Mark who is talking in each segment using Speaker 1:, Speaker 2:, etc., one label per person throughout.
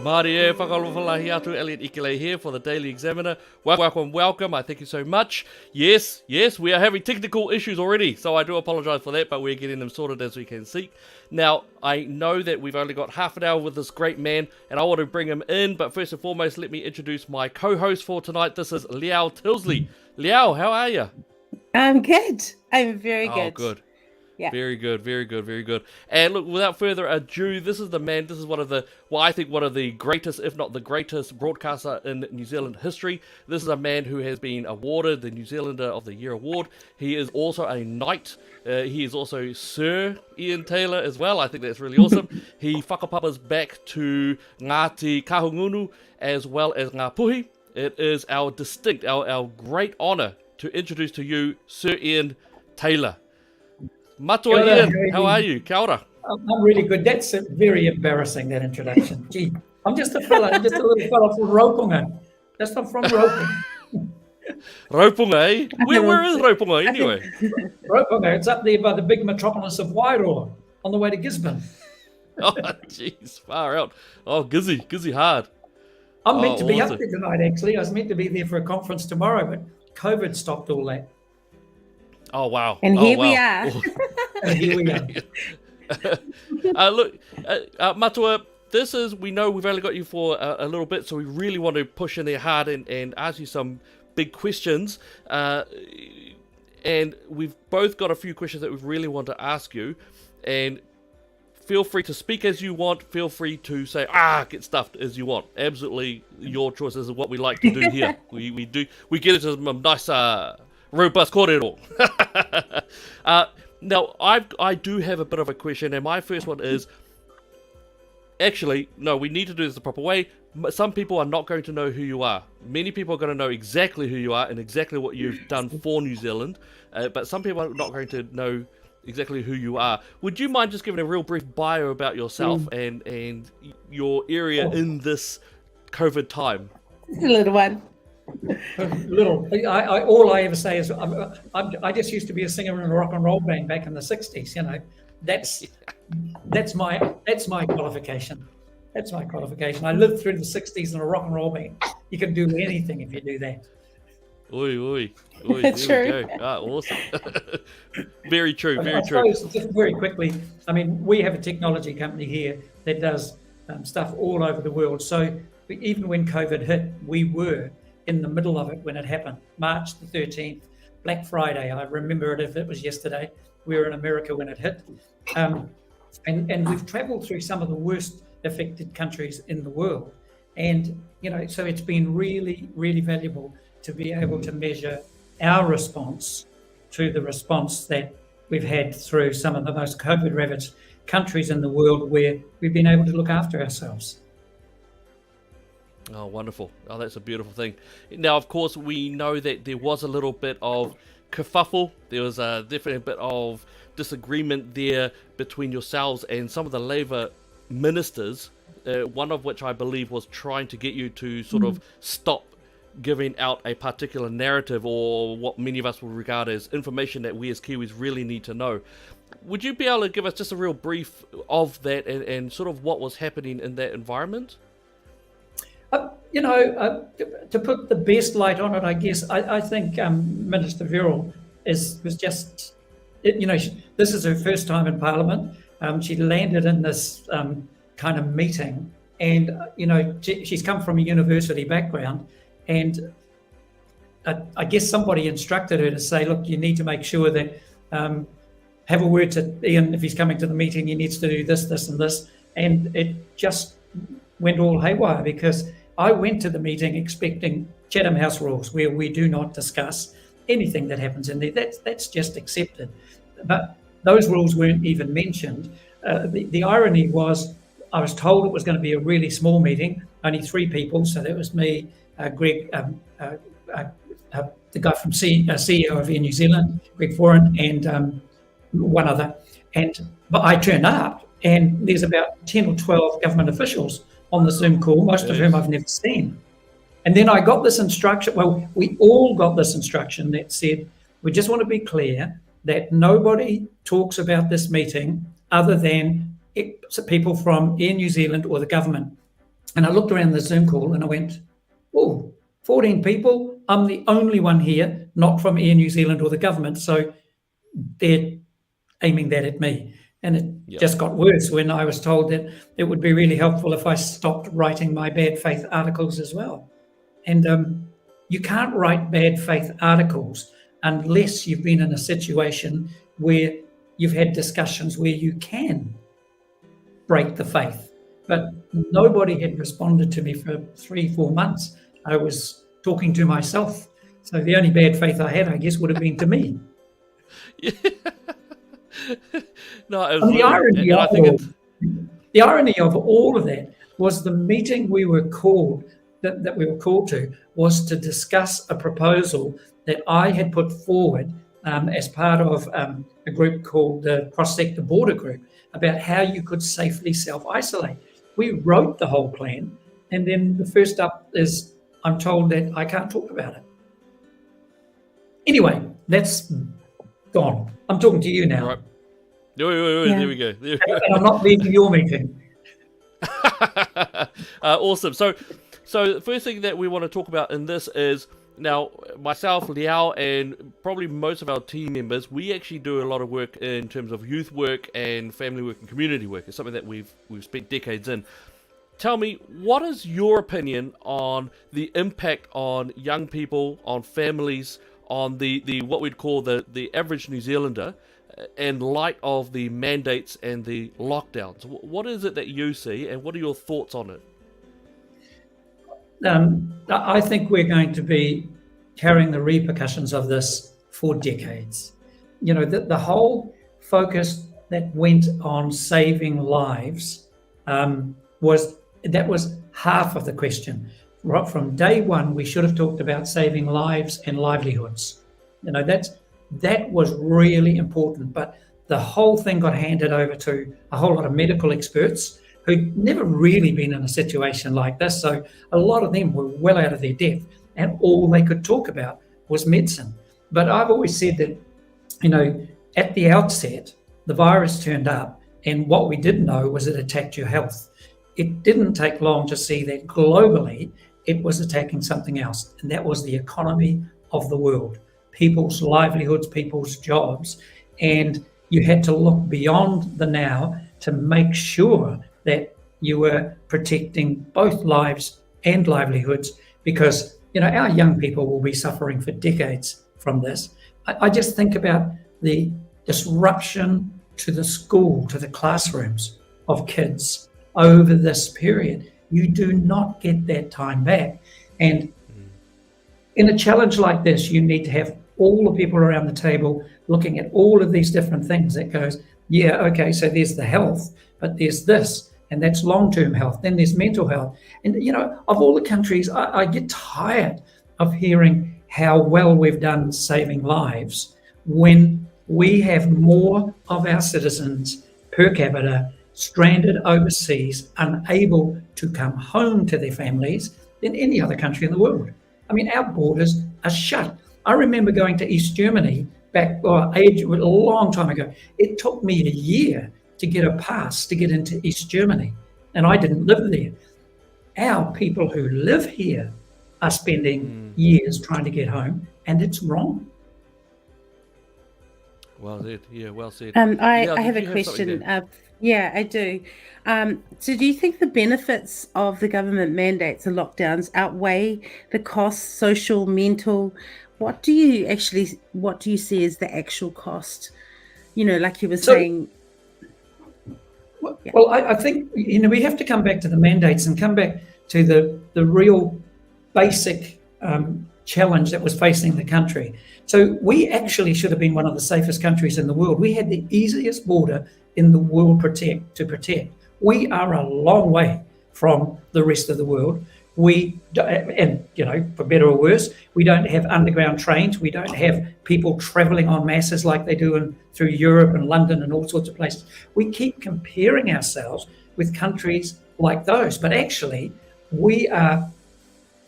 Speaker 1: Māori e, whakalawhalahi atu, Elliot Ikilei here for the Daily Examiner. Welcome, I thank you so much. Yes, we are having technical issues already, so I do apologise for that, but we're getting them sorted as we can see. Now, I know that we've only got half an hour with this great man, and I want to bring him in, but first and foremost, let me introduce my co-host for tonight. This is Leao Tildsley. Leao, how are you?
Speaker 2: I'm good. I'm very good.
Speaker 1: Oh, good.
Speaker 2: Yeah.
Speaker 1: Very good. And look, without further ado, this is the man, this is one of the, well, I think one of the greatest, if not the greatest broadcaster in New Zealand history. This is a man who has been awarded the New Zealander of the Year award. He is also a knight. He is also Sir Ian Taylor as well. I think that's really awesome. He whakapapas back to Ngāti Kahungunu as well as Ngā Puhi. It is our distinct, our great honour to introduce to you Sir Ian Taylor. Matua Ian, how are you? Kia ora.
Speaker 3: I'm really good. That's very embarrassing, that introduction. Gee, I'm just a little fella from Raupunga. I'm from Raupunga.
Speaker 1: Raupunga, eh? Where is Raupunga anyway?
Speaker 3: Raupunga, it's up there by the big metropolis of Wairoa, on the way to Gisborne.
Speaker 1: Oh, jeez, far out. Oh, Gizzy hard.
Speaker 3: I'm meant to be up there tonight, actually. I was meant to be there for a conference tomorrow, but COVID stopped all that.
Speaker 1: Oh, wow.
Speaker 2: And here we are.
Speaker 3: And here we are.
Speaker 1: Look, Matua, this is, we know we've only got you for a little bit, so we really want to push in there hard and ask you some big questions. And we've both got a few questions that we really want to ask you. And feel free to speak as you want. Feel free to say, get stuffed as you want. Absolutely your choice. This is what we like to do here. we get into some nice... robust kōrero. Now, I do have a bit of a question, and my first one is, actually, no, we need to do this the proper way. Some people are not going to know who you are. Many people are going to know exactly who you are and exactly what you've done for New Zealand, but some people are not going to know exactly who you are. Would you mind just giving a real brief bio about yourself and your area in this COVID time?
Speaker 2: A little one.
Speaker 3: All I ever say is I just used to be a singer in a rock and roll band back in the 60s. You know, that's my qualification. That's my qualification. I lived through the 60s in a rock and roll band. You can do anything if you do that.
Speaker 1: Oi.
Speaker 2: That's true.
Speaker 1: Awesome. Very true.
Speaker 3: Just very quickly, I mean, we have a technology company here that does stuff all over the world. So even when COVID hit, we were in the middle of it when it happened. March the 13th, Black Friday. I remember it if it was yesterday. We were in America when it hit. And we've traveled through some of the worst affected countries in the world. And, you know, so it's been really, really valuable to be able to measure our response to the response that we've had through some of the most COVID-ravaged countries in the world where we've been able to look after ourselves.
Speaker 1: Oh, wonderful. Oh, that's a beautiful thing. Now, of course, we know that there was a little bit of kerfuffle. There was definitely a bit of disagreement there between yourselves and some of the Labour ministers, one of which I believe was trying to get you to sort of stop giving out a particular narrative or what many of us will regard as information that we as Kiwis really need to know. Would you be able to give us just a real brief of that and sort of what was happening in that environment?
Speaker 3: To put the best light on it, I guess, I think Minister Verrill was just, this is her first time in Parliament. She landed in this kind of meeting and, she's come from a university background and I guess somebody instructed her to say, look, you need to make sure that have a word to Ian if he's coming to the meeting, he needs to do this, this and this. And it just went all haywire because I went to the meeting expecting Chatham House rules where we do not discuss anything that happens in there. That's just accepted. But those rules weren't even mentioned. The irony was I was told it was going to be a really small meeting, only 3 people. So that was me, Greg, the guy from CEO of Air New Zealand, Greg Foran, and one other. But I turned up and there's about 10 or 12 government officials on the Zoom call, most of whom I've never seen. And then I got this instruction, well, we all got this instruction that said, we just want to be clear that nobody talks about this meeting other than people from Air New Zealand or the government. And I looked around the Zoom call and I went, oh, 14 people. I'm the only one here, not from Air New Zealand or the government. So they're aiming that at me. And it just got worse when I was told that it would be really helpful if I stopped writing my bad faith articles as well. And you can't write bad faith articles unless you've been in a situation where you've had discussions where you can break the faith. But nobody had responded to me for 3-4 months. I was talking to myself. So the only bad faith I had, I guess, would have been to me.
Speaker 1: Yeah. No, it was
Speaker 3: And the irony of all of that was the meeting we were called, that we were called to, was to discuss a proposal that I had put forward as part of a group called the Cross-Sector Border Group about how you could safely self-isolate. We wrote the whole plan, and then the first up is I'm told that I can't talk about it. Anyway, that's gone. I'm talking to you now.
Speaker 1: Right. There we go.
Speaker 3: And I'm not leaving your meeting.
Speaker 1: Awesome. So the first thing that we want to talk about in this is, now, myself, Leao, and probably most of our team members, we actually do a lot of work in terms of youth work and family work and community work. It's something that we've spent decades in. Tell me, what is your opinion on the impact on young people, on families, on the what we'd call the average New Zealander, in light of the mandates and the lockdowns? What is it that you see, and what are your thoughts on it?
Speaker 3: I think we're going to be carrying the repercussions of this for decades. You know, the whole focus that went on saving lives was half of the question. Right from day one, we should have talked about saving lives and livelihoods. You know, that was really important. But the whole thing got handed over to a whole lot of medical experts who'd never really been in a situation like this. So a lot of them were well out of their depth, and all they could talk about was medicine. But I've always said that, you know, at the outset, the virus turned up, and what we didn't know was it attacked your health. It didn't take long to see that globally it was attacking something else, and that was the economy of the world, people's livelihoods, people's jobs. And you had to look beyond the now to make sure that you were protecting both lives and livelihoods, because, you know, our young people will be suffering for decades from this. I just think about the disruption to the school, to the classrooms of kids over this period. You do not get that time back. And in a challenge like this, you need to have all the people around the table looking at all of these different things that goes, yeah, okay, so there's the health, but there's this, and that's long-term health. Then there's mental health. And, you know, of all the countries, I get tired of hearing how well we've done saving lives when we have more of our citizens per capita stranded overseas, unable to come home to their families than any other country in the world. I mean, our borders are shut. I remember going to East Germany back a long time ago. It took me a year to get a pass to get into East Germany, and I didn't live there. Our people who live here are spending years trying to get home, and it's wrong.
Speaker 1: Well said. Yeah, well said.
Speaker 2: I have a question. Yeah, I do. So do you think the benefits of the government mandates and lockdowns outweigh the costs, social, mental? What do you see as the actual cost? You know, like you were saying.
Speaker 3: Well, I think, you know, we have to come back to the mandates and come back to the real basic challenge that was facing the country. So we actually should have been one of the safest countries in the world. We had the easiest border in the world to protect. We are a long way from the rest of the world. And, you know, for better or worse, we don't have underground trains. We don't have people traveling en masses like they do through Europe and London and all sorts of places. We keep comparing ourselves with countries like those, but actually we are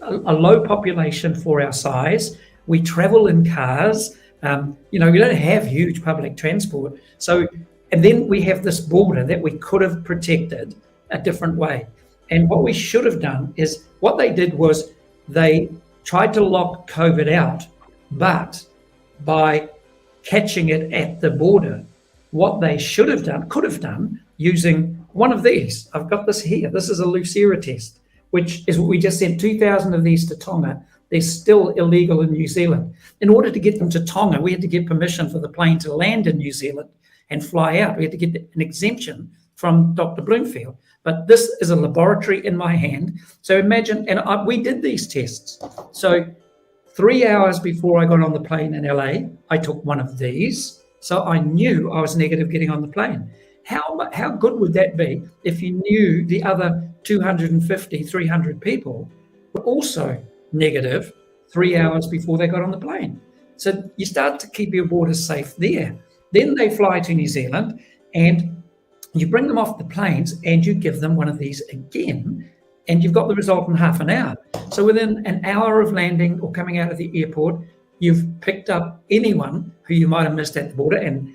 Speaker 3: a low population for our size. We travel in cars. You know, we don't have huge public transport. So, and then we have this border that we could have protected a different way. And what we should have done is, what they did was they tried to lock COVID out, but by catching it at the border. What they should have done, could have done, using one of these. I've got this here. This is a Lucera test, which is what we just sent 2,000 of these to Tonga. They're still illegal in New Zealand. In order to get them to Tonga, we had to get permission for the plane to land in New Zealand and fly out. We had to get an exemption from Dr. Bloomfield. But this is a laboratory in my hand. So imagine, and we did these tests. So 3 hours before I got on the plane in LA, I took one of these. So I knew I was negative getting on the plane. How good would that be if you knew the other 250, 300 people were also negative 3 hours before they got on the plane? So you start to keep your borders safe there. Then they fly to New Zealand and you bring them off the planes and you give them one of these again, and you've got the result in half an hour. So within an hour of landing or coming out of the airport, you've picked up anyone who you might have missed at the border. And,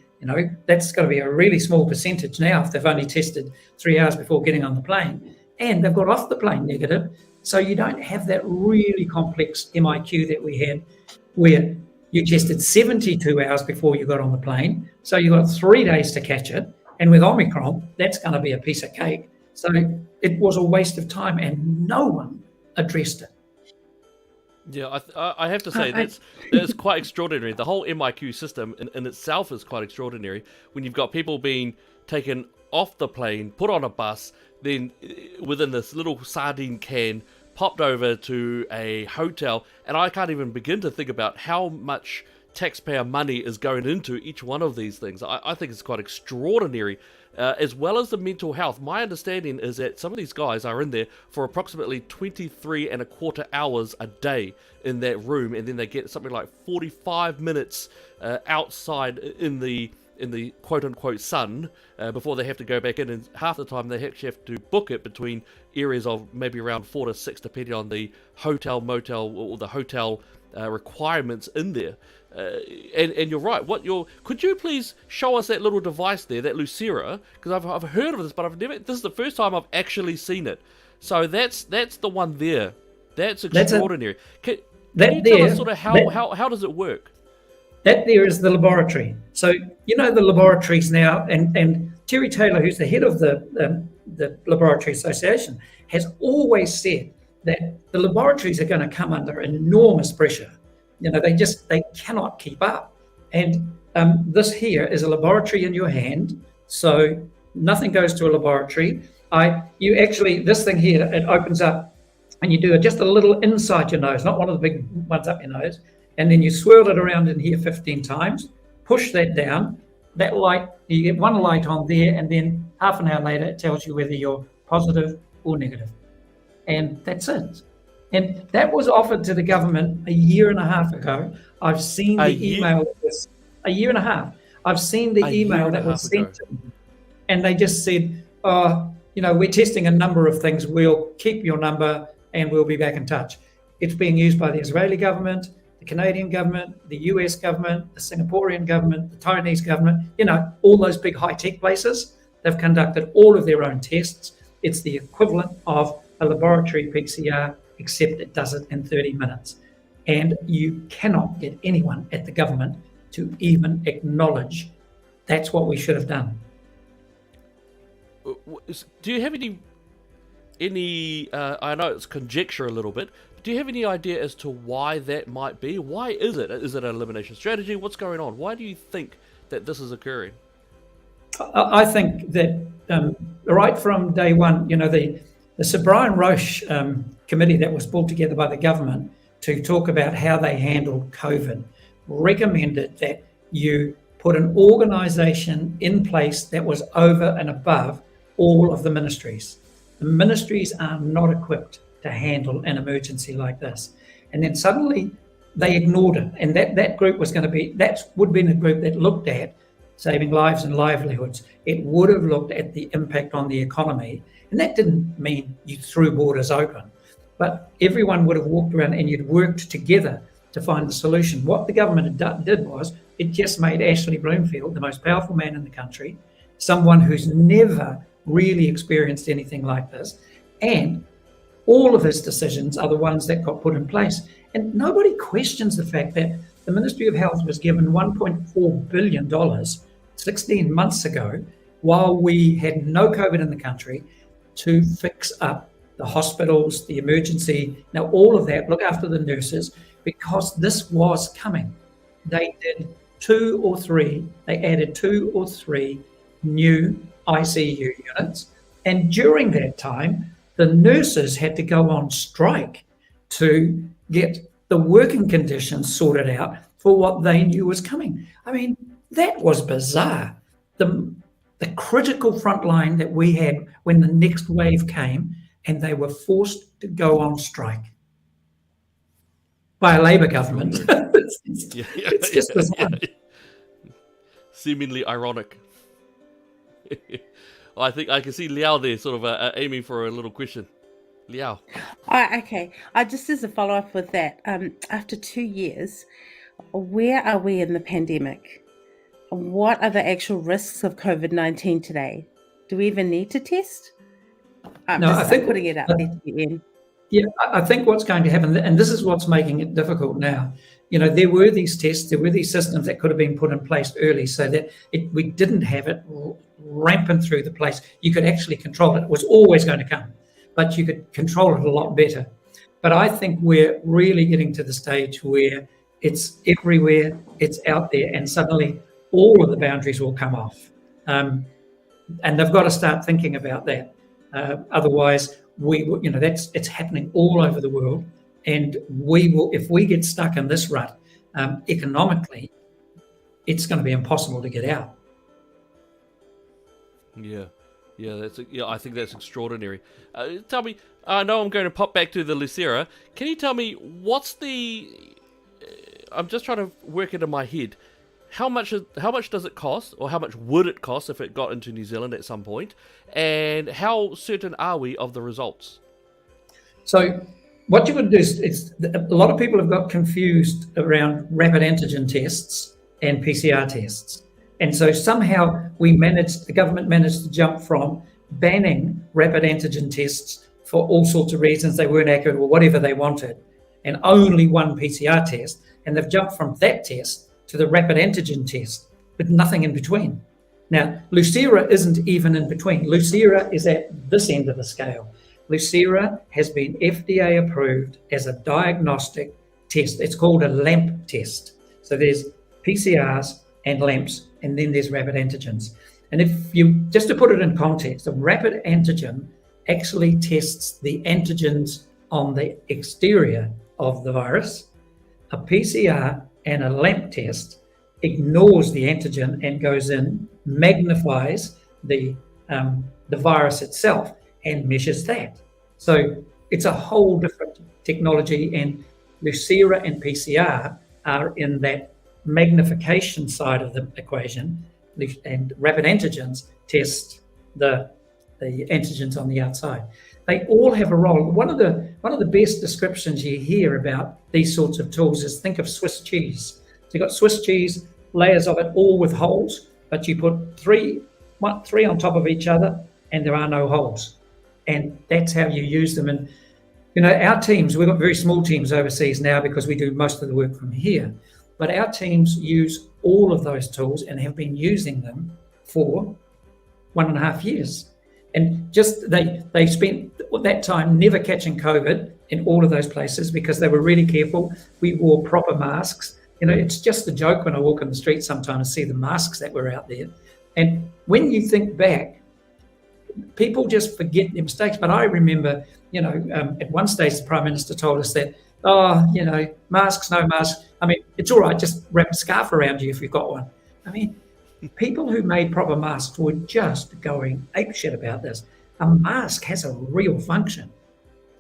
Speaker 3: that's got to be a really small percentage now if they've only tested 3 hours before getting on the plane. And they've got off the plane negative. So you don't have that really complex MIQ that we had where you tested 72 hours before you got on the plane. So you've got 3 days to catch it. And with Omicron, that's going to be a piece of cake. So it was a waste of time and no one addressed it.
Speaker 1: Yeah, I have to say that's quite extraordinary. The whole MIQ system in itself is quite extraordinary. When you've got people being taken off the plane, put on a bus, then within this little sardine can, popped over to a hotel, and I can't even begin to think about how much taxpayer money is going into each one of these things. I think it's quite extraordinary, as well as the mental health. My understanding is that some of these guys are in there for approximately 23 and a quarter hours a day in that room, and then they get something like 45 minutes outside in the quote-unquote sun before they have to go back in, and half the time they actually have to book it between areas of maybe around 4 to 6, depending on the hotel, motel, or the hotel requirements in there. And you're right. Could you please show us that little device there, that Lucera? Because I've heard of this, but this is the first time I've actually seen it. So that's the one there. That's extraordinary. Can you tell us sort of how does it work?
Speaker 3: That there is the laboratory. So the laboratories now, and Terry Taylor, who's the head of the Laboratory Association, has always said that the laboratories are going to come under enormous pressure. They cannot keep up. And this here is a laboratory in your hand. So nothing goes to a laboratory. This thing here, it opens up and you do just a little inside your nose, not one of the big ones up your nose. And then you swirl it around in here 15 times, push that down, that light, you get one light on there, and then half an hour later, it tells you whether you're positive or negative. And that's it. And that was offered to the government a year and a half ago. I've seen the email. A year and a half. I've seen the email that was sent to them. And they just said, we're testing a number of things. We'll keep your number and we'll be back in touch. It's being used by the Israeli government, the Canadian government, the US government, the Singaporean government, the Taiwanese government, all those big high-tech places. They've conducted all of their own tests. It's the equivalent of a laboratory PCR, except it does it in 30 minutes. And you cannot get anyone at the government to even acknowledge that's what we should have done.
Speaker 1: Do you have any I know it's conjecture a little bit, but do you have any idea as to why that might be? Why is it? Is it an elimination strategy? What's going on? Why do you think that this is occurring?
Speaker 3: I think that right from day one, the Sir Brian Roche committee that was pulled together by the government to talk about how they handled COVID recommended that you put an organisation in place that was over and above all of the ministries. The ministries are not equipped to handle an emergency like this. And then suddenly they ignored it. And that group was going to be, that would have been a group that looked at saving lives and livelihoods. It would have looked at the impact on the economy. And that didn't mean you threw borders open, but everyone would have walked around and you'd worked together to find the solution. What the government did was it just made Ashley Bloomfield, the most powerful man in the country, someone who's never really experienced anything like this, And all of his decisions are the ones that got put in place. And nobody questions the fact that the Ministry of Health was given $1.4 billion 16 months ago, while we had no COVID in the country, to fix up the hospitals, the emergency, now all of that, look after the nurses, because this was coming. They did they added 2 or 3 new ICU units. And during that time, the nurses had to go on strike to get the working conditions sorted out for what they knew was coming. I mean, that was bizarre. The critical front line that we had when the next wave came, and they were forced to go on strike by a Labour government. It's just bizarre.
Speaker 1: Seemingly ironic. I think I can see Leao there sort of aiming for a little question. Leao.
Speaker 2: Okay. Just as a follow-up with that, after 2 years, where are we in the pandemic? What are the actual risks of COVID-19 today? Do we even need to test? I think putting it out there to the end.
Speaker 3: Yeah, I think what's going to happen, and this is what's making it difficult now, there were these tests, there were these systems that could have been put in place early so that we didn't have it rampant through the place. You could actually control it. It was always going to come, but you could control it a lot better. But I think we're really getting to the stage where it's everywhere, it's out there, and suddenly all of the boundaries will come off. And they've got to start thinking about that. Otherwise, it's happening all over the world, and we will, if we get stuck in this rut, economically, it's going to be impossible to get out.
Speaker 1: Yeah, I think that's extraordinary. Tell me, I know I'm going to pop back to the Lucera. Can you tell me what's the? I'm just trying to work it in my head. How much does it cost, or how much would it cost if it got into New Zealand at some point? And how certain are we of the results?
Speaker 3: So what you would do is a lot of people have got confused around rapid antigen tests and PCR tests. And so somehow the government managed to jump from banning rapid antigen tests for all sorts of reasons, they weren't accurate or whatever they wanted, and only one PCR test. And they've jumped from that test to the rapid antigen test, but nothing in between. Now, Lucera isn't even in between. Lucera is at this end of the scale. Lucera has been FDA approved as a diagnostic test. It's called a LAMP test. So there's PCRs and LAMPs, and then there's rapid antigens. And just to put it in context, a rapid antigen actually tests the antigens on the exterior of the virus. A PCR and a LAMP test ignores the antigen and goes in, magnifies the virus itself and measures that. So it's a whole different technology, and Lucera and PCR are in that magnification side of the equation, and rapid antigens test the antigens on the outside. They all have a role. One of the best descriptions you hear about these sorts of tools is, think of Swiss cheese. So you've got Swiss cheese, layers of it, all with holes, but you put three on top of each other, and there are no holes. And that's how you use them. And our teams, we've got very small teams overseas now because we do most of the work from here. But our teams use all of those tools and have been using them for 1.5 years. And just they spent that time never catching COVID in all of those places because they were really careful. We wore proper masks. It's just a joke when I walk in the street sometimes and see the masks that were out there. And when you think back, people just forget their mistakes. But I remember, at one stage the Prime Minister told us that, masks, no masks. I mean, it's all right, just wrap a scarf around you if you've got one. I mean, people who made proper masks were just going apeshit about this. A mask has a real function.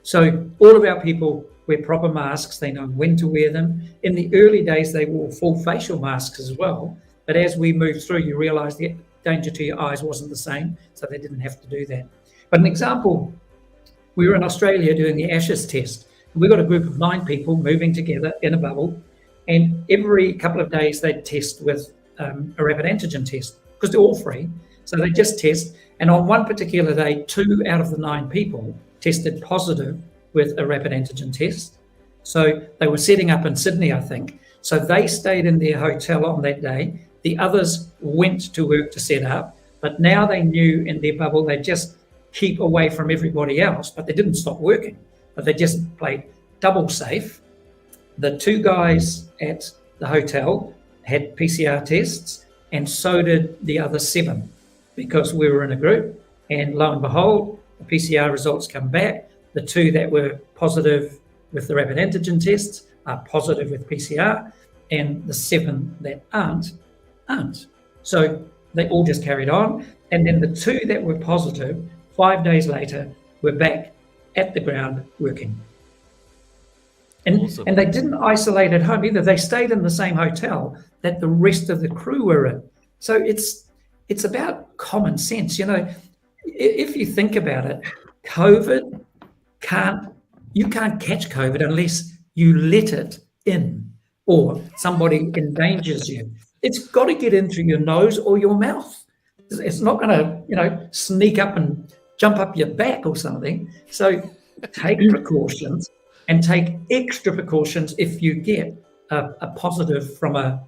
Speaker 3: So all of our people wear proper masks. They know when to wear them. In the early days, they wore full facial masks as well. But as we moved through, you realise the danger to your eyes wasn't the same, so they didn't have to do that. But an example, we were in Australia doing the Ashes test. We got a group of 9 people moving together in a bubble, and every couple of days they'd test with a rapid antigen test because they're all free. So they just test, and on one particular day, 2 out of the 9 people tested positive with a rapid antigen test. So they were setting up in Sydney, I think. So they stayed in their hotel on that day. The others went to work to set up, but now they knew in their bubble they'd just keep away from everybody else, but they didn't stop working. But they just played double safe. The 2 guys at the hotel had PCR tests, and so did the other 7, because we were in a group. And lo and behold, the PCR results come back. The 2 that were positive with the rapid antigen tests are positive with PCR, and the 7 that aren't. So they all just carried on. And then the 2 that were positive, 5 days later, were back at the ground working. And,
Speaker 1: awesome.
Speaker 3: And they didn't isolate at home either. They stayed in the same hotel that the rest of the crew were in. So it's about common sense. You know, if you think about it, you can't catch COVID unless you let it in or somebody endangers you. It's got to get in through your nose or your mouth. It's not going to, sneak up and jump up your back or something. So take precautions, and take extra precautions if you get a positive from a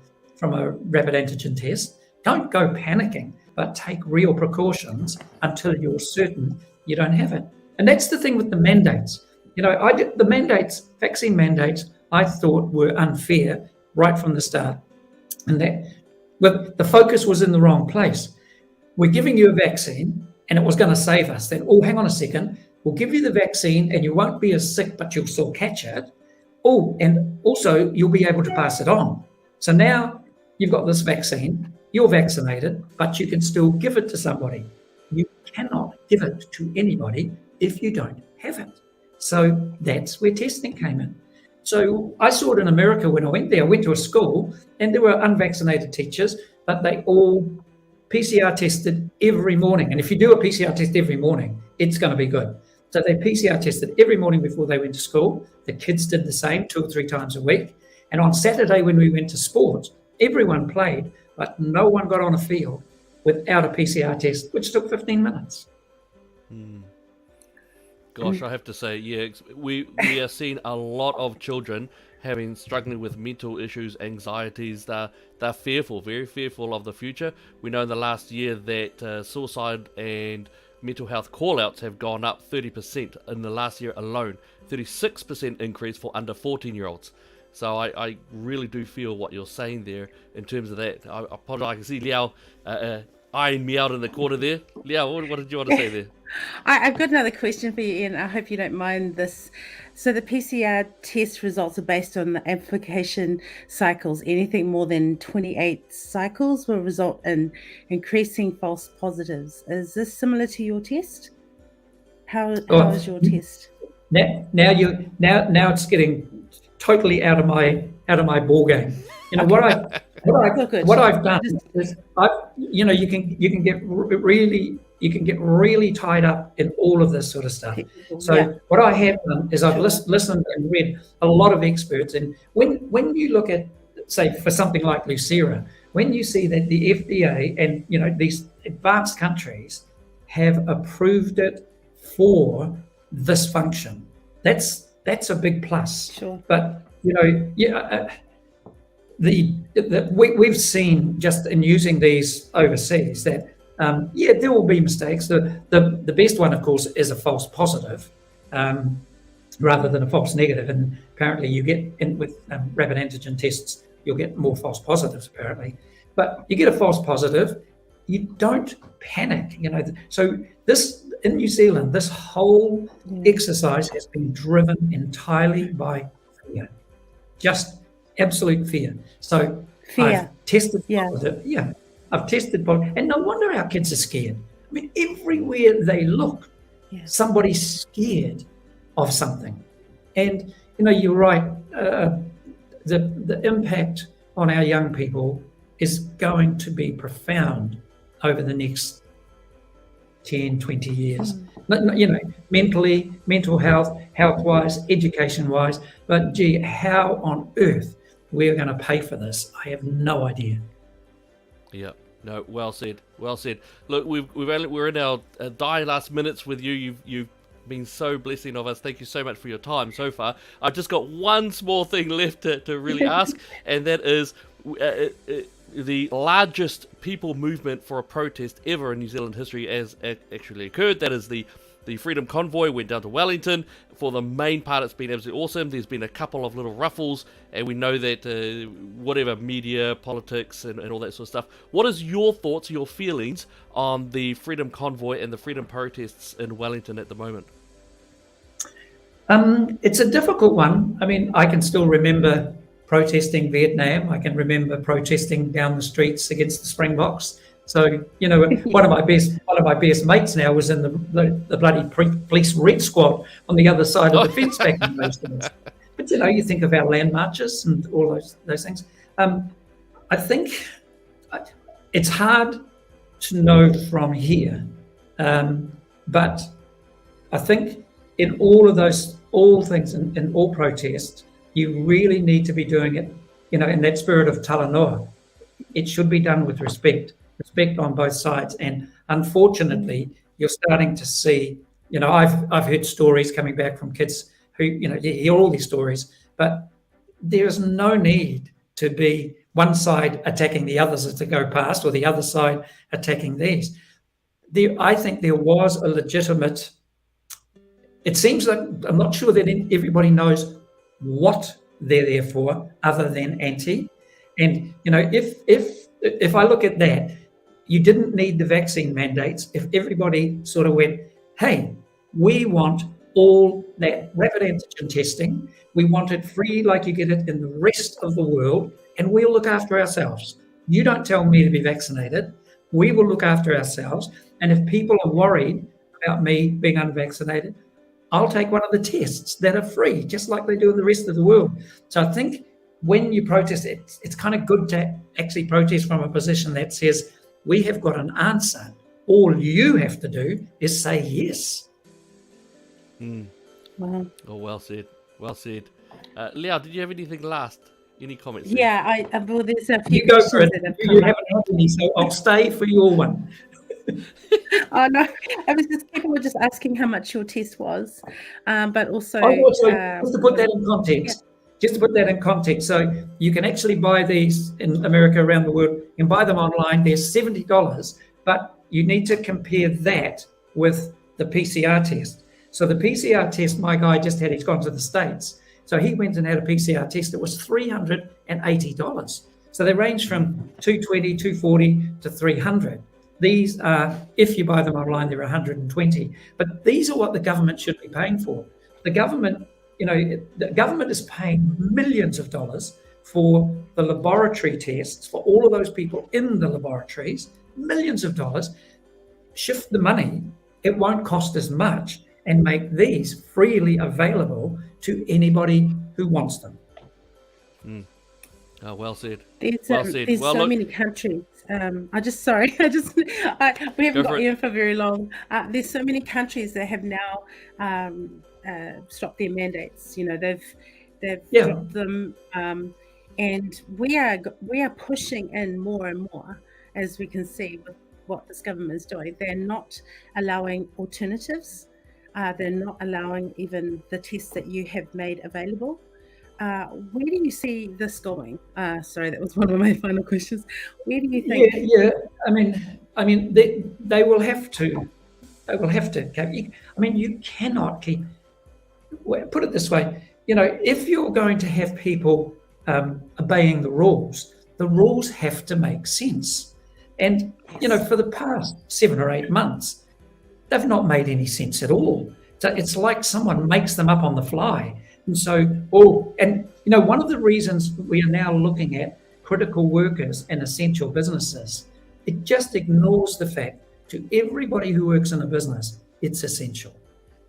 Speaker 3: rapid antigen test. Don't go panicking, but take real precautions until you're certain you don't have it. And that's the thing with the mandates. Vaccine mandates, I thought were unfair right from the start. And the focus was in the wrong place. We're giving you a vaccine and it was going to save us. Then, hang on a second. We'll give you the vaccine and you won't be as sick, but you'll still catch it. And also you'll be able to pass it on. So now you've got this vaccine, you're vaccinated, but you can still give it to somebody. You cannot give it to anybody if you don't have it. So that's where testing came in. So I saw it in America when I went there. I went to a school and there were unvaccinated teachers, but they all PCR tested every morning. And if you do a PCR test every morning, it's going to be good. So they PCR tested every morning before they went to school. The kids did the same 2 or 3 times a week. And on Saturday when we went to sports, everyone played, but no one got on a field without a PCR test, which took 15 minutes.
Speaker 1: Gosh, I have to say, yeah, we are seeing a lot of children struggling with mental issues, anxieties. They're fearful, very fearful of the future. We know in the last year that suicide and mental health call-outs have gone up 30% in the last year alone, 36% increase for under 14-year-olds. So I really do feel what you're saying there in terms of that. I can see Leao eyeing me out in the corner there. Leao, what did you want to say there?
Speaker 2: I've got another question for you, Ian. I hope you don't mind this. So the PCR test results are based on the amplification cycles. Anything more than 28 cycles will result in increasing false positives. Is this similar to your test? How is your test?
Speaker 3: Now it's getting totally out of my ball game. You know,
Speaker 2: okay.
Speaker 3: what I've done is you can get really tied up in all of this sort of stuff. So what I have done is I've listened and read a lot of experts, and when you look at, say, for something like Lucera, when you see that the FDA and these advanced countries have approved it for this function, that's a big plus.
Speaker 2: Sure.
Speaker 3: But we've seen just in using these overseas that there will be mistakes. The best one, of course, is a false positive rather than a false negative. And apparently you get with rapid antigen tests, you'll get more false positives apparently. But you get a false positive, you don't panic. So this in New Zealand, this whole exercise has been driven entirely by fear, just absolute fear. So I've tested positive. Yeah, I've tested positive. And no wonder our kids are scared. I mean, everywhere they look, somebody's scared of something. And, you're right. The impact on our young people is going to be profound over the next 10, 20 years. Mentally, mental health, health-wise, education-wise. But, gee, how on earth we're going to pay for this, I have no idea.
Speaker 1: Yeah, no, well said. Look, we're in our dying last minutes with you. You've been so blessing of us. Thank you so much for your time so far. I've just got one small thing left to really ask, and that is the largest people movement for a protest ever in New Zealand history has actually occurred. That is the Freedom Convoy went down to Wellington. For the main part, it's been absolutely awesome. There's been a couple of little ruffles, and we know that whatever media, politics, and all that sort of stuff. What is your thoughts, your feelings on the Freedom Convoy and the freedom protests in Wellington at the moment?
Speaker 3: It's a difficult one. I mean, I can still remember protesting Vietnam. I can remember protesting down the streets against the Springboks. So, you know, one of my best mates now was in the bloody police red squad on the other side of the fence back in those days. But, you know, you think of our land marches and all those things. I think it's hard to know from here. But I think in all things, in all protests, you really need to be doing it, you know, in that spirit of talanoa. It should be done with respect on both sides. And unfortunately, you're starting to see, you know, I've heard stories coming back from kids who, you know, you hear all these stories, but there's no need to be one side attacking the others as they go past, or the other side attacking these. I think there was a legitimate, it seems like, I'm not sure that everybody knows what they're there for other than anti. And, you know, if I look at that, you didn't need the vaccine mandates if everybody sort of went, hey, we want all that rapid antigen testing. We want it free like you get it in the rest of the world, and we'll look after ourselves. You don't tell me to be vaccinated. We will look after ourselves. And if people are worried about me being unvaccinated, I'll take one of the tests that are free, just like they do in the rest of the world. So I think when you protest, it's kind of good to actually protest from a position that says, we have got an answer. All you have to do is say yes.
Speaker 2: Wow.
Speaker 1: Oh, well said. Well said. Leao, did you have anything last? Any comments?
Speaker 2: Yeah, well, there's a few.
Speaker 3: You go for it. You haven't had any, so I'll stay for your one.
Speaker 2: Oh no, people were just asking how much your test was, but also
Speaker 3: just to put that in context. Yeah. Just to put that in context, so you can actually buy these in America, around the world. You can buy them online. They're $70, but you need to compare that with the PCR test. So the PCR test, my guy just had, he's gone to the States. So he went and had a PCR test that was $380. So they range from $220, $240 to $300. These are, if you buy them online, they're $120. But these are what the government should be paying for. The government, you know, the government is paying millions of dollars for the laboratory tests for all of those people in the laboratories, millions of dollars. Shift the money, it won't cost as much, and make these freely available to anybody who wants them.
Speaker 1: Oh, well said.
Speaker 2: There's
Speaker 1: well,
Speaker 2: so many countries. We haven't got you in for very long. There's so many countries that have now stopped their mandates. You know, they've dropped them, and we are pushing in more and more, as we can see with what this government is doing. They're not allowing alternatives. They're not allowing even the tests that you have made available. Where do you see this going? Sorry, that was one of my final questions. Where do you think?
Speaker 3: Yeah. I mean, they will have to. They will have to. I mean, you cannot keep. Put it this way. You know, if you're going to have people obeying the rules have to make sense. And you know, for the past 7 or 8 months, they've not made any sense at all. So it's like someone makes them up on the fly. And so, you know, one of the reasons we are now looking at critical workers and essential businesses, it just ignores the fact to everybody who works in a business, it's essential.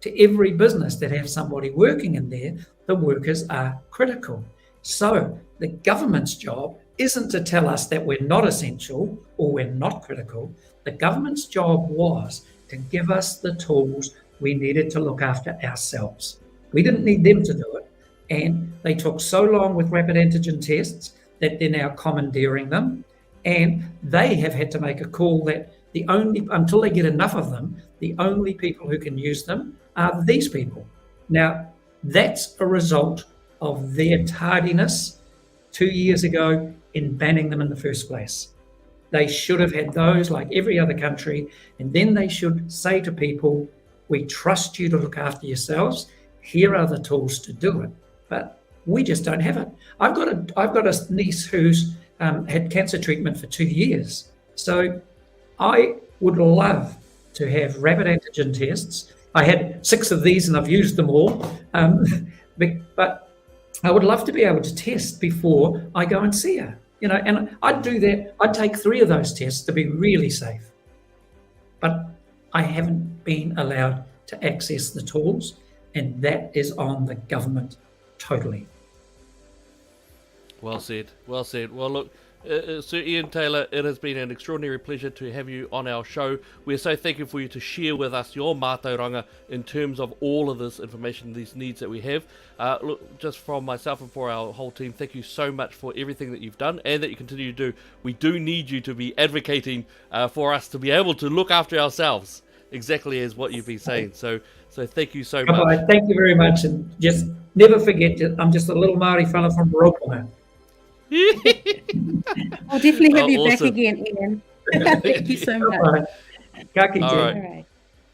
Speaker 3: To every business that has somebody working in there, the workers are critical. So the government's job isn't to tell us that we're not essential or we're not critical. The government's job was to give us the tools we needed to look after ourselves. We didn't need them to do it. And they took so long with rapid antigen tests that they're now commandeering them. And they have had to make a call that until they get enough of them, the only people who can use them are these people. Now, that's a result of their tardiness 2 years ago in banning them in the first place. They should have had those like every other country, and then they should say to people, we trust you to look after yourselves. Here are the tools to do it. But we just don't have it. I've got a niece who's had cancer treatment for 2 years. So I would love to have rapid antigen tests. I had 6 of these and I've used them all. But I would love to be able to test before I go and see her. And I'd do that. I'd take 3 of those tests to be really safe. But I haven't been allowed to access the tools, and that is on the government totally.
Speaker 1: Well said. Well said. Well, look, Sir Ian Taylor, it has been an extraordinary pleasure to have you on our show. We're so thankful for you to share with us your mātauranga in terms of all of this information, these needs that we have. Look, just from myself and for our whole team, thank you so much for everything that you've done and that you continue to do. We do need you to be advocating for us to be able to look after ourselves, exactly as what you've been saying. So thank you so much.
Speaker 3: Thank you very much, and just never forget, I'm just a little Māori fella from Roponga.
Speaker 2: I'll definitely have you back again, Ian. Thank you so much.
Speaker 3: Ka kite.
Speaker 1: All right.
Speaker 2: All right.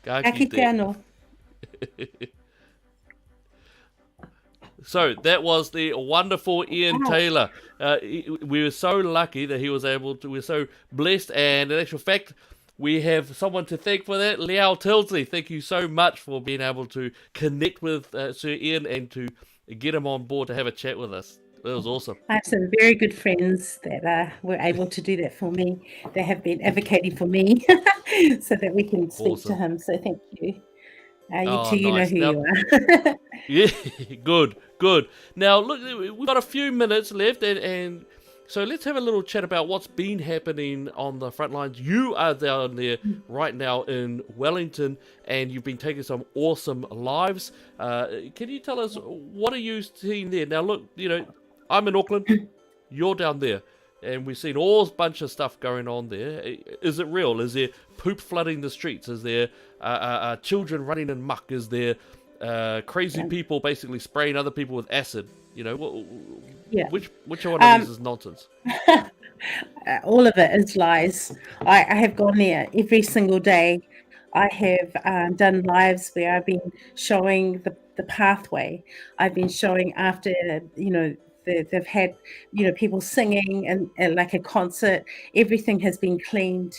Speaker 1: Ka
Speaker 2: Ka
Speaker 1: kite.
Speaker 2: kite anō.
Speaker 1: So that was the wonderful Ian Taylor. We were so lucky that he was able to. We're so blessed, and in actual fact, we have someone to thank for that. Leao Tildsley, thank you so much for being able to connect with Sir Ian and to get him on board to have a chat with us. That was awesome.
Speaker 2: I have some very good friends that were able to do that for me. They have been advocating for me so that we can speak to him. So thank you. You
Speaker 1: Nice.
Speaker 2: know who
Speaker 1: Now,
Speaker 2: you are.
Speaker 1: Yeah, good. Now, look, we've got a few minutes left, and so let's have a little chat about what's been happening on the front lines. You are down there right now in Wellington, and you've been taking some awesome lives. Can you tell us, what are you seeing there? Now, look, I'm in Auckland, you're down there, and we've seen all bunch of stuff going on there. Is it real? Is there poop flooding the streets? Is there children running in muck? Is there crazy people basically spraying other people with acid? Which one of these is nonsense?
Speaker 2: All of it is lies. I have gone there every single day. I have done lives where I've been showing the pathway. I've been showing after, they've had, people singing and like a concert. Everything has been cleaned.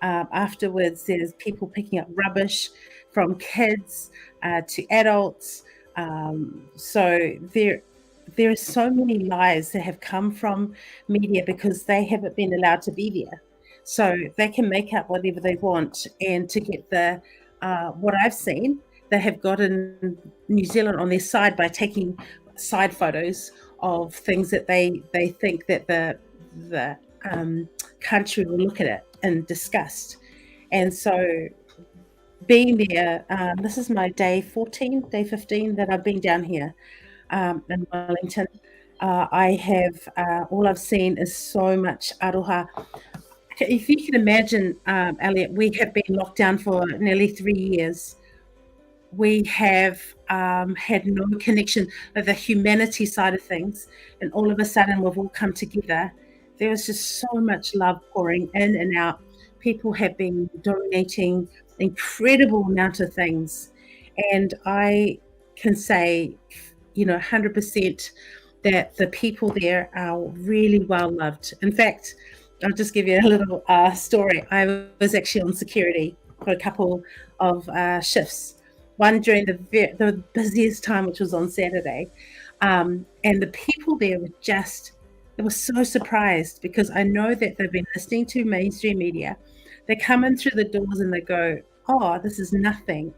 Speaker 2: Afterwards, there's people picking up rubbish from kids to adults. So there are so many lies that have come from media because they haven't been allowed to be there. So they can make up whatever they want. And to get what I've seen, they have gotten New Zealand on their side by taking side photos of things that they think that the country will look at it in disgust. And so being there, this is my day 15 that I've been down here in Wellington. I have, all I've seen is so much aroha. If you can imagine, Elliot, we have been locked down for nearly 3 years. We have had no connection with the humanity side of things, and all of a sudden we've all come together. There was just so much love pouring in and out. People have been donating incredible amount of things, and I can say, 100% that the people there are really well loved. In fact, I'll just give you a little story. I was actually on security for a couple of shifts. One during the busiest time, which was on Saturday, and the people there they were so surprised because I know that they've been listening to mainstream media. They come in through the doors and they go, "Oh, this is nothing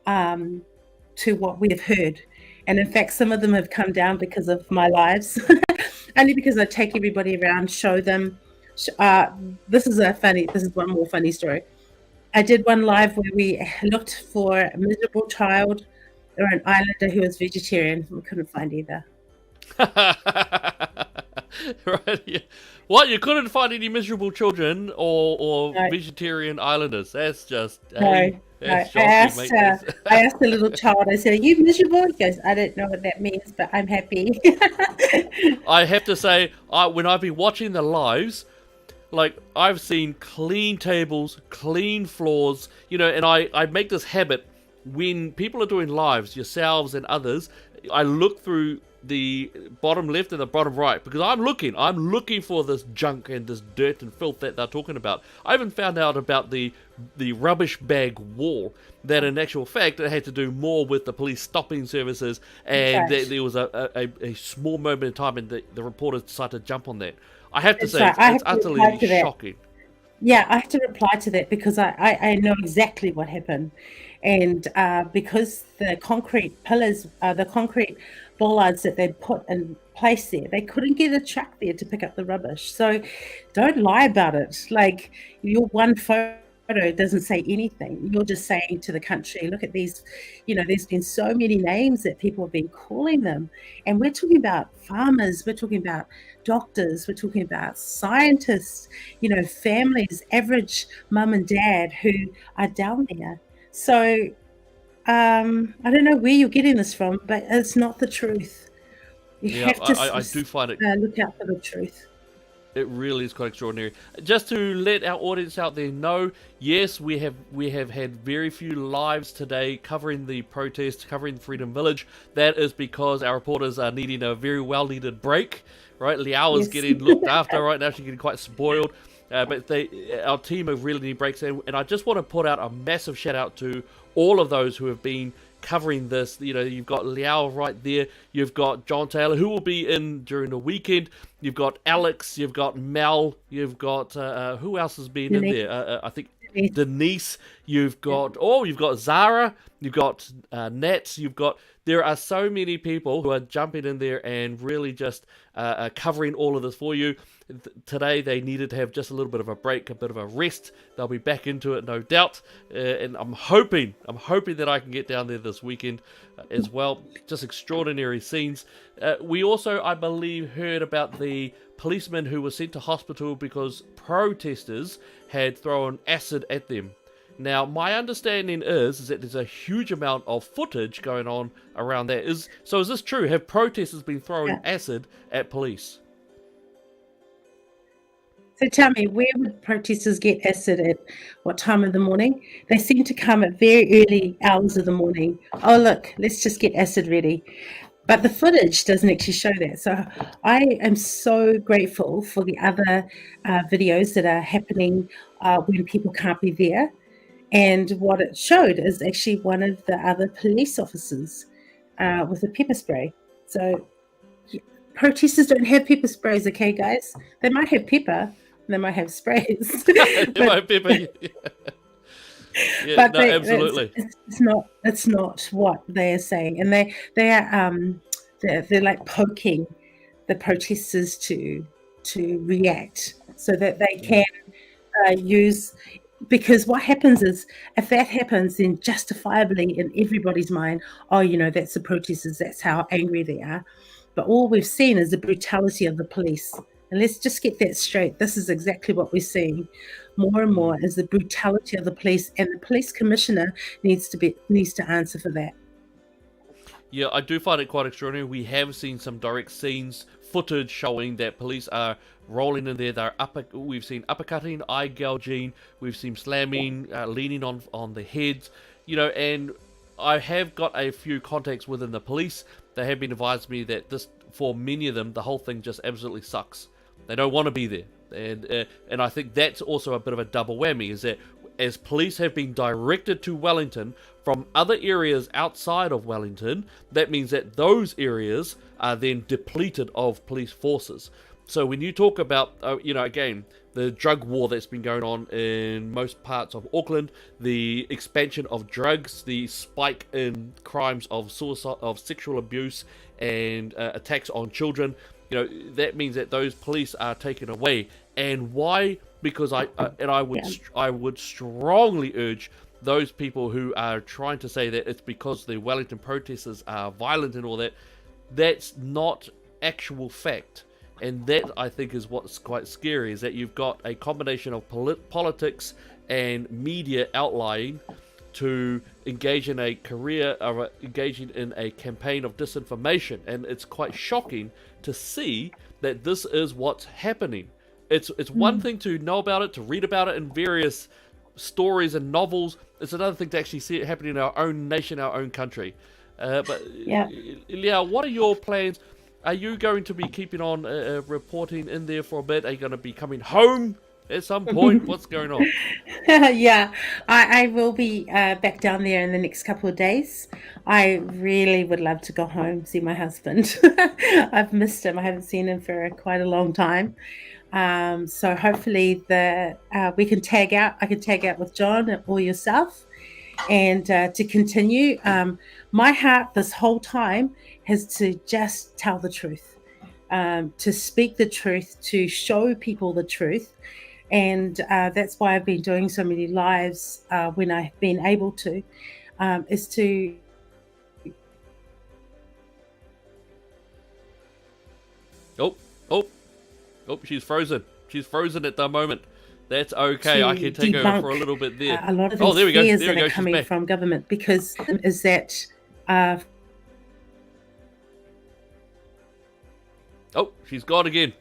Speaker 2: to what we have heard." And in fact, some of them have come down because of my lives, only because I take everybody around, show them. This is one more funny story. I did one live where we looked for a miserable child or an islander who was vegetarian. We couldn't find either.
Speaker 1: Right? Yeah. What? You couldn't find any miserable children or
Speaker 2: No.
Speaker 1: vegetarian islanders? That's just
Speaker 2: No,
Speaker 1: that's
Speaker 2: I
Speaker 1: shocking,
Speaker 2: asked,
Speaker 1: mate.
Speaker 2: I asked the little child, I said, "Are you miserable?" He goes, "I don't know what that means, but I'm happy."
Speaker 1: I have to say, when I've been watching the lives, like, I've seen clean tables, clean floors, and I make this habit when people are doing lives, yourselves and others, I look through the bottom left and the bottom right because I'm looking for this junk and this dirt and filth that they're talking about. I even found out about the rubbish bag wall, that in actual fact it had to do more with the police stopping services, and
Speaker 2: Right.
Speaker 1: there was a small moment in time and the reporters decided to jump on that. I have to
Speaker 2: That's
Speaker 1: say,
Speaker 2: right. I
Speaker 1: it's
Speaker 2: have to reply
Speaker 1: utterly
Speaker 2: to that.
Speaker 1: shocking.
Speaker 2: Yeah, I have to reply to that because I know exactly what happened. And because the concrete pillars, the concrete bollards that they put in place there, they couldn't get a truck there to pick up the rubbish. So don't lie about it. Like, your one photo doesn't say anything. You're just saying to the country, look at these, there's been so many names that people have been calling them. And we're talking about farmers, we're talking about doctors, we're talking about scientists, families, average mum and dad who are down there. So I don't know where you're getting this from, but it's not the truth. You
Speaker 1: Yeah,
Speaker 2: have to
Speaker 1: I do find it.
Speaker 2: look out for the truth.
Speaker 1: It really is quite extraordinary. Just to let our audience out there know, yes, we have had very few lives today covering the protest, covering Freedom Village. That is because our reporters are needing a very well-needed break. Right, Leao is
Speaker 2: Yes.
Speaker 1: getting looked after right now. She's getting quite spoiled. But our team have really need breaks, and I just want to put out a massive shout out to all of those who have been covering this. You've got Leao right there. You've got John Taylor, who will be in during the weekend. You've got Alex. You've got Mel. You've got who else has been in there? I think Denise. You've got Zara. You've got Nat. There are so many people who are jumping in there and really just covering all of this for you. Today they needed to have just a little bit of a break, a bit of a rest. They'll be back into it, no doubt. And I'm hoping that I can get down there this weekend as well. Just extraordinary scenes. We also, I believe, heard about the policeman who was sent to hospital because protesters had thrown acid at them. Now, my understanding is that there's a huge amount of footage going on around that. Is this true? Have protesters been throwing acid at police?
Speaker 2: So tell me, where would protesters get acid at what time of the morning? They seem to come at very early hours of the morning. Oh, look, let's just get acid ready. But the footage doesn't actually show that. So I am so grateful for the other videos that are happening when people can't be there. And what it showed is actually one of the other police officers with a pepper spray. So protesters don't have pepper sprays, okay, guys? They might have pepper, they might have sprays.
Speaker 1: Absolutely.
Speaker 2: It's not what they are saying, and they are they're like poking the protesters to react so that they can use. Because what happens is, if that happens, then justifiably in everybody's mind, that's the protesters, that's how angry they are. But all we've seen is the brutality of the police. And let's just get that straight. This is exactly what we're seeing. More and more is the brutality of the police, and the police commissioner needs to answer for that.
Speaker 1: Yeah, I do find it quite extraordinary. We have seen some direct scenes, footage showing that police are rolling in there. We've seen uppercutting, eye gouging, we've seen slamming, leaning on the heads, and I have got a few contacts within the police. They have been advised me that this, for many of them, the whole thing just absolutely sucks. They don't want to be there, and I think that's also a bit of a double whammy, is that as police have been directed to Wellington from other areas outside of Wellington, that means that those areas are then depleted of police forces. So when you talk about, again, the drug war that's been going on in most parts of Auckland, the expansion of drugs, the spike in crimes of suicide, of sexual abuse, and attacks on children, that means that those police are taken away. And why? Because I would strongly urge those people who are trying to say that it's because the Wellington protesters are violent and all that. That's not actual fact. And that, I think, is what's quite scary, is that you've got a combination of politics and media outlying to engage in a career, or engaging in a campaign of disinformation. And it's quite shocking to see that this is what's happening. It's one thing to know about it, to read about it in various stories and novels. It's another thing to actually see it happening in our own nation, our own country. But Leao, what are your plans? Are you going to be keeping on reporting in there for a bit? Are you going to be coming home at some point? What's going on?
Speaker 2: Yeah, I will be back down there in the next couple of days. I really would love to go home, see my husband. I've missed him. I haven't seen him for quite a long time. So hopefully we can tag out. I can tag out with John or yourself, and to continue. My heart this whole time has to just tell the truth, to speak the truth, to show people the truth. And that's why I've been doing so many lives when I've been able to, is to...
Speaker 1: Oh, she's frozen. She's frozen at the moment. That's okay. I can take over for a little bit there.
Speaker 2: A lot of
Speaker 1: there we go.
Speaker 2: fears
Speaker 1: There we
Speaker 2: that
Speaker 1: go.
Speaker 2: are coming from government, because is that...
Speaker 1: Oh, she's gone again.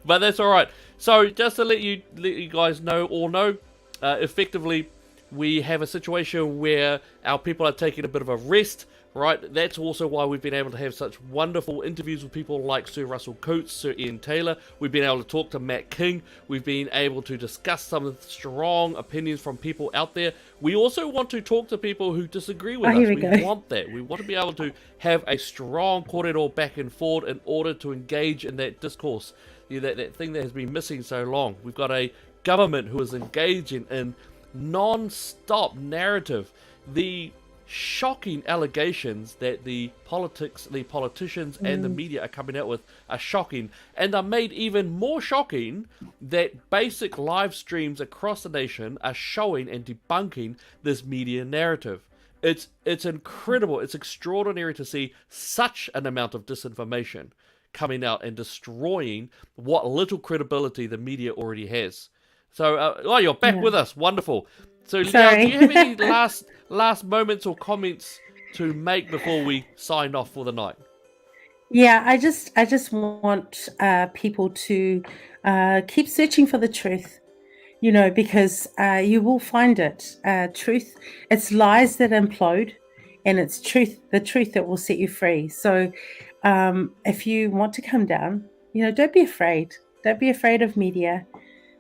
Speaker 1: But that's all right. So just to let you guys know, effectively, we have a situation where our people are taking a bit of a rest. Right, that's also why we've been able to have such wonderful interviews with people like Sir Russell Coates, Sir Ian Taylor. We've been able to talk to Matt King. We've been able to discuss some of the strong opinions from people out there. We also want to talk to people who disagree with us. We want that. We want to be able to have a strong corridor back and forward in order to engage in that discourse, that thing that has been missing so long. We've got a government who is engaging in non-stop narrative. The shocking allegations that the politicians and the media are coming out with are shocking, and are made even more shocking that basic live streams across the nation are showing and debunking this media narrative. It's incredible. It's extraordinary to see such an amount of disinformation coming out and destroying what little credibility the media already has. So, you're back with us. Wonderful. So, Leao, do you have any last moments or comments to make before we sign off for the night?
Speaker 2: Yeah, I just want people to keep searching for the truth, because you will find it. Truth, it's lies that implode, and it's the truth that will set you free. So if you want to come down, don't be afraid. Don't be afraid of media,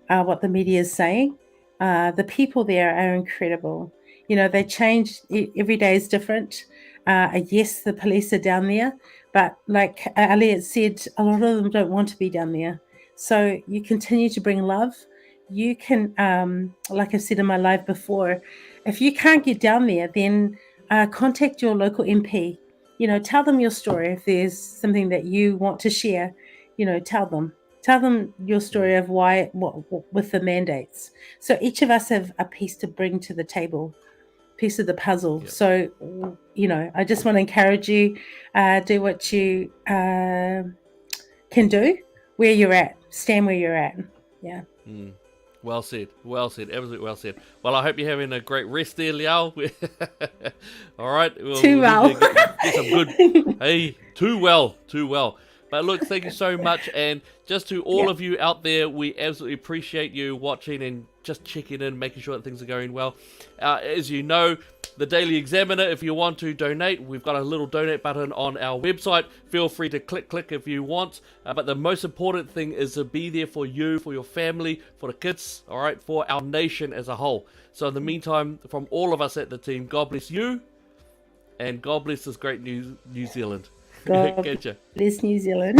Speaker 2: what the media is saying. The people there are incredible. They change. Every day is different. Yes, the police are down there, but like Elliot said, a lot of them don't want to be down there. So you continue to bring love. You can, like I've said in my live before, if you can't get down there, then contact your local MP. Tell them your story. If there's something that you want to share, tell them. Tell them your story of what with the mandates. So each of us have a piece to bring to the table, piece of the puzzle. Yep. So, I just want to encourage you, do what you can do, where you're at, stand where you're at. Yeah.
Speaker 1: Well said. Absolutely well said. Well, I hope you're having a great rest there, Leao. All right.
Speaker 2: Too well.
Speaker 1: Get some good. Hey, too well. But look, thank you so much. And just to all of you out there, we absolutely appreciate you watching and just checking in, making sure that things are going well. As you know, the Daily Examiner, if you want to donate, we've got a little donate button on our website. Feel free to click if you want. But the most important thing is to be there for you, for your family, for the kids, all right, for our nation as a whole. So in the meantime, from all of us at the team, God bless you, and God bless this great New Zealand.
Speaker 2: God bless New Zealand.